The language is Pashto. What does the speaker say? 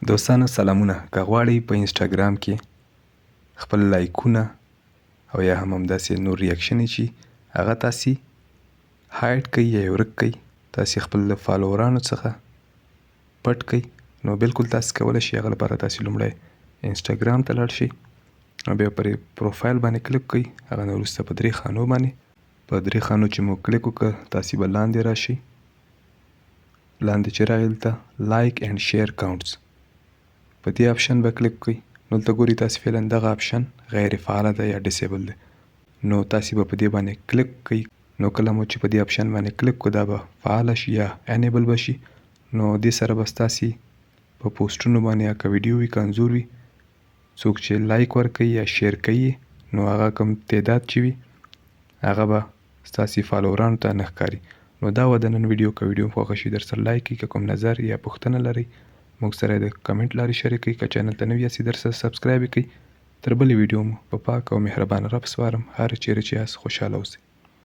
دوستانو سلامونه. که غواړئ په انسټاګرام کې خپل لایکونه او یا هم همداسې نور ریاکشنې چې هغه تاسې هایډ کړئ یا یې ورک کړئ، تاسې خپل له فالوورانو څخه پټ کړئ، نو بالکل تاسې کولی شئ. هغه لپاره تاسې لومړی انسټاګرام ته لاړ شئ او بیا پرې پروفایل باندې کلیک کړئ. هغه نه وروسته په درې خانو باندې په درې خانو چې مو کلیک وکړه تاسې به لاندې راشئ. لاندې چې راغی دلته لایک اینډ شیر کاونټس په دې آپشن به کلیک کړئ. نو دلته ګورئ تاسې فعلا دغه آپشن غیر فعاله ده یا ډیسیبل ده، نو تاسې به په دې باندې کلیک کړئ. نو کله مو چې په دې آپشن باندې کلیک کړو دا به فعاله شي یا انیبل به شي. نو دې سره به ستاسې په پوسټونو باندې یا که ویډیو وي که انځور وي څوک چې لایک ورکوي یا شیر کوي نو هغه کوم تعداد چې وي هغه به ستاسې فالوورانو ته نه ښکاري. نو دا وه د نن ویډیو. که ویډیو خوښه شي در سره لایک کړئ، که کوم نظر یا پوښتنه لرئ موږ سره د کمنټ لارې شریک کړئ. که چینل ته نوي یاستئ در سره سبسکرایب یې کړئ. تر بلې ویډیو مو په پاک او مهربانه رب سپارم. هر چیرې چې یاست خوشحاله اوسئ.